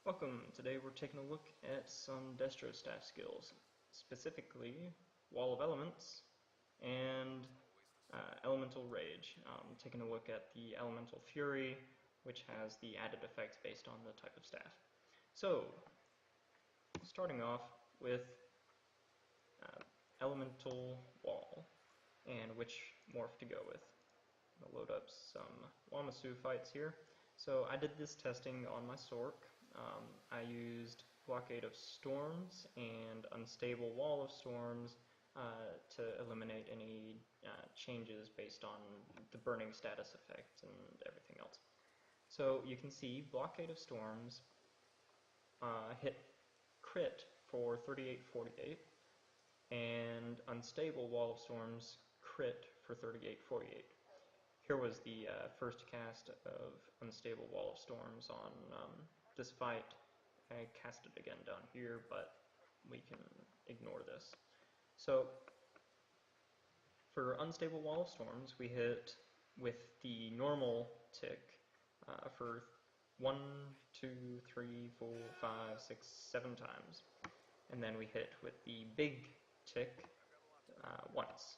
Welcome! Today we're taking a look at some destro staff skills, specifically Wall of Elements and Elemental Rage. Taking a look at the Elemental Fury, which has the added effects based on the type of staff. So, starting off with Elemental Wall, and which morph to go with. I'm going to load up some Wamasu fights here. So I did this testing on my sorc. I used blockade of storms and unstable wall of storms to eliminate any changes based on the burning status effect and everything else. So you can see blockade of storms hit crit for 3848, and unstable wall of storms crit for 3848. Here was the first cast of Unstable Wall of Storms on this fight. I cast it again down here, but we can ignore this. So, for Unstable Wall of Storms, we hit with the normal tick for 1, 2, 3, 4, 5, 6, 7 times. And then we hit with the big tick once.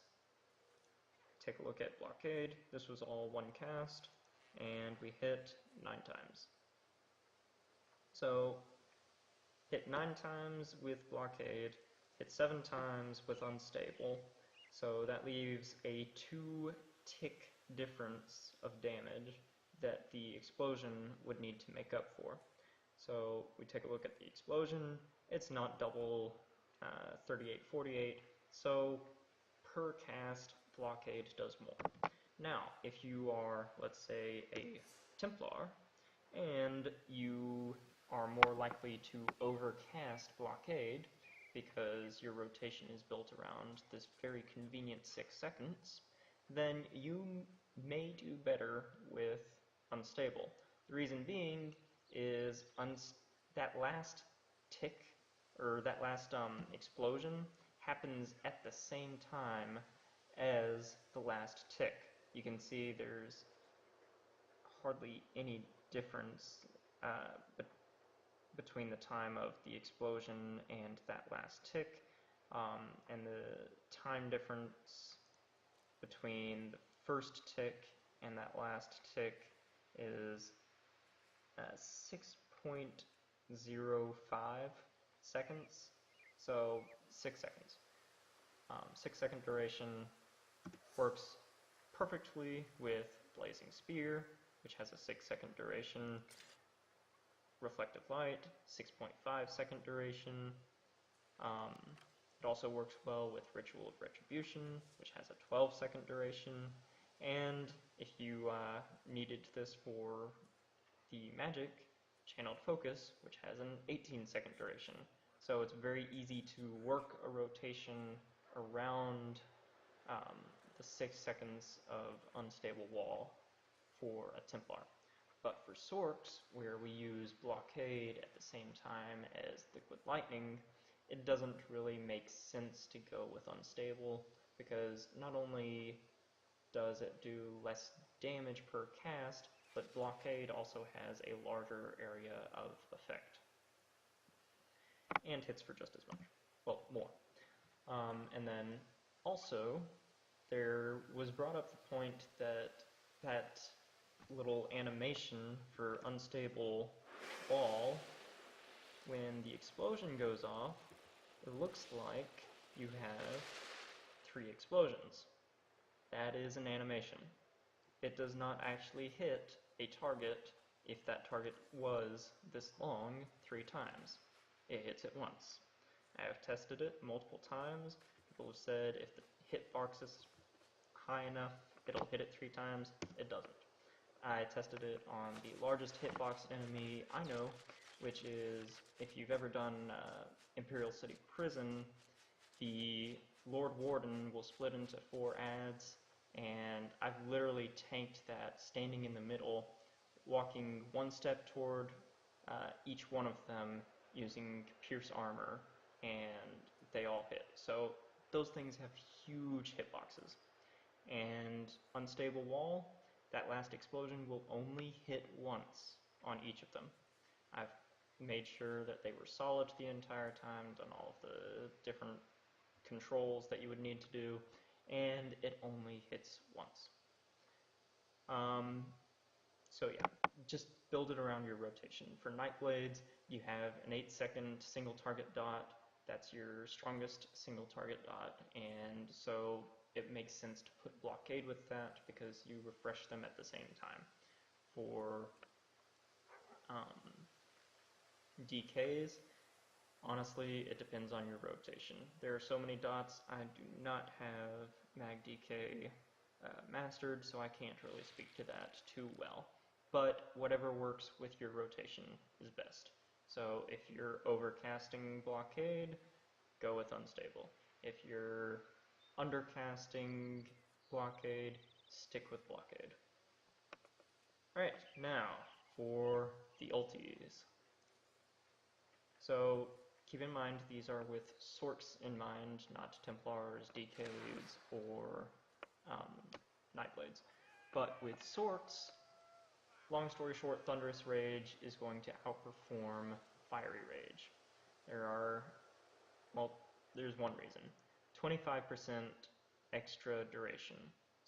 Take a look at blockade. This was all one cast, and we hit 9 times. So, hit 9 times with blockade, hit 7 times with unstable, so that leaves a 2 tick difference of damage that the explosion would need to make up for. So, we take a look at the explosion. It's not double 3848, so per cast, blockade does more. Now, if you are, let's say, a Templar, and you are more likely to overcast blockade because your rotation is built around this very convenient 6 seconds, then you may do better with unstable. The reason being is that last tick, or that last explosion, happens at the same time as the last tick. You can see there's hardly any difference between the time of the explosion and that last tick, and the time difference between the first tick and that last tick is 6.05 seconds, so 6 seconds. 6 second duration works perfectly with Blazing Spear, which has a 6 second duration. Reflective Light, 6.5 second duration. It also works well with Ritual of Retribution, which has a 12 second duration. And if you needed this for the magic, Channeled Focus, which has an 18 second duration. So it's very easy to work a rotation around the 6 seconds of unstable wall for a Templar. But for sorcs, where we use blockade at the same time as liquid lightning, it doesn't really make sense to go with unstable, because not only does it do less damage per cast, but blockade also has a larger area of effect. And hits for just as much. Well, more. And then also, there was brought up the point that that little animation for unstable wall, when the explosion goes off, it looks like you have 3 explosions. That is an animation. It does not actually hit a target if that target was this long 3 times. It hits it once. I have tested it multiple times. People have said if the hitbox is high enough, it'll hit it 3 times. It doesn't. I tested it on the largest hitbox enemy I know, which is, if you've ever done Imperial City Prison, the Lord Warden will split into 4 adds, and I've literally tanked that standing in the middle, walking 1 step toward each one of them using Pierce Armor, and they all hit. So those things have huge hitboxes. And Unstable Wall, that last explosion will only hit once on each of them. I've made sure that they were solid the entire time, done all of the different controls that you would need to do, and it only hits once. So yeah, just build it around your rotation. For Nightblades, you have an 8-second single target dot. That's your strongest single target dot, and so it makes sense to put blockade with that because you refresh them at the same time. For DKs, honestly, it depends on your rotation. There are so many dots. I do not have Mag DK mastered, so I can't really speak to that too well. But whatever works with your rotation is best. So if you're overcasting blockade, go with unstable. If you're undercasting blockade, stick with blockade. Alright, now for the ultis. So keep in mind these are with sorcs in mind, not Templars, DKs, or Nightblades. But with sorcs, long story short, Thunderous Rage is going to outperform Fiery Rage. There's one reason. 25% extra duration.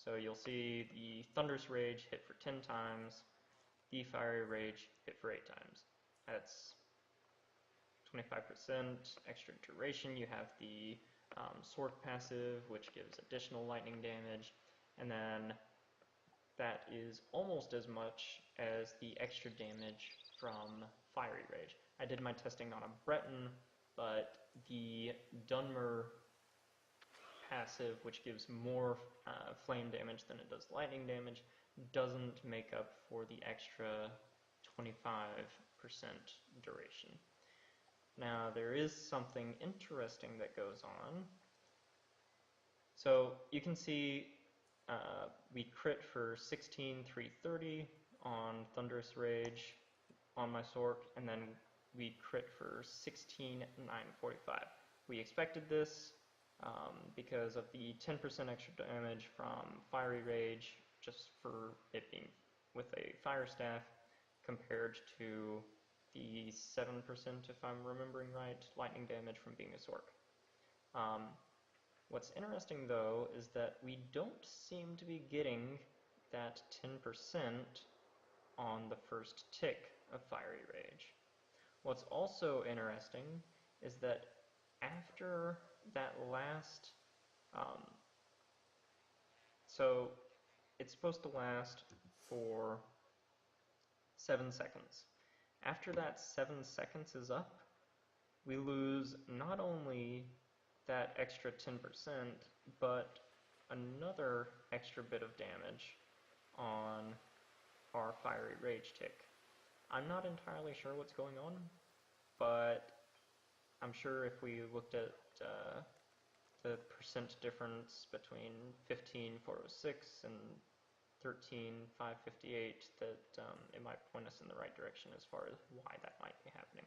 So you'll see the Thunderous Rage hit for 10 times, the Fiery Rage hit for 8 times. That's 25% extra duration. You have the sorc passive, which gives additional lightning damage, and then that is almost as much as the extra damage from Fiery Rage. I did my testing on a Breton, but the dunmer passive, which gives more flame damage than it does lightning damage, doesn't make up for the extra 25% duration. Now, there is something interesting that goes on. So you can see we crit for 16,330 on Thunderous Rage on my sorc, and then we crit for 16,945. We expected this because of the 10% extra damage from Fiery Rage, just for it being with a Fire Staff, compared to the 7%, if I'm remembering right, lightning damage from being a sorc. What's interesting though is that we don't seem to be getting that 10% on the first tick of Fiery Rage. What's also interesting is that after that last, so it's supposed to last for 7 seconds. After that 7 seconds is up, we lose not only that extra 10%, but another extra bit of damage on our Fiery Rage tick. I'm not entirely sure what's going on, but I'm sure if we looked at the percent difference between 15,406 and 13,558, that it might point us in the right direction as far as why that might be happening.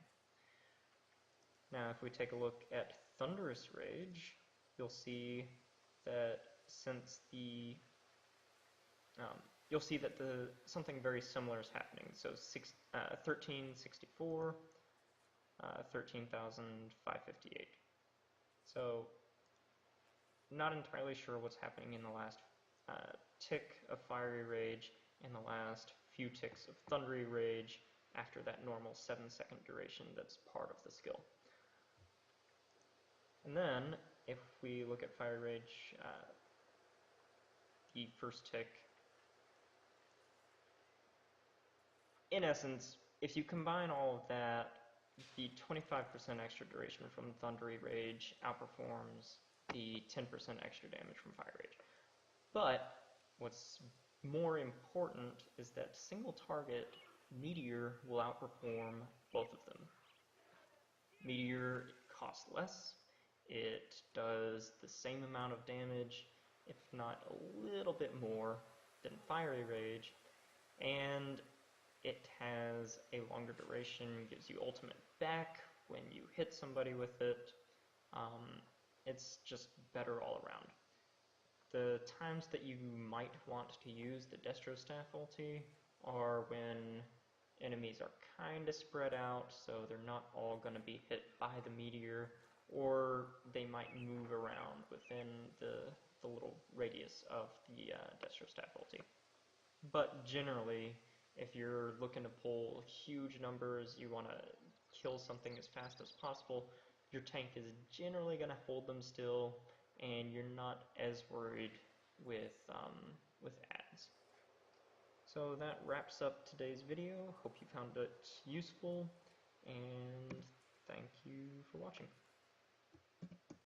Now, if we take a look at Thunderous Rage, you'll see that something very similar is happening. So 1364, 13,558. So not entirely sure what's happening in the last tick of Fiery Rage and the last few ticks of Thundery Rage after that normal 7-second duration that's part of the skill. And then, if we look at Fiery Rage, the first tick, in essence, if you combine all of that, the 25% extra duration from Thundery Rage outperforms the 10% extra damage from Fire Rage. But what's more important is that single target Meteor will outperform both of them. Meteor costs less, it does the same amount of damage, if not a little bit more, than Fiery Rage, and it has a longer duration, gives you ultimate back when you hit somebody with it. It's just better all around. The times that you might want to use the Destro Staff ulti are when enemies are kind of spread out, so they're not all going to be hit by the meteor, or they might move around within the little radius of the Destro Staff ulti. But generally, if you're looking to pull huge numbers, you want to kill something as fast as possible, your tank is generally going to hold them still, and you're not as worried with ads. So that wraps up today's video. Hope you found it useful, and thank you for watching.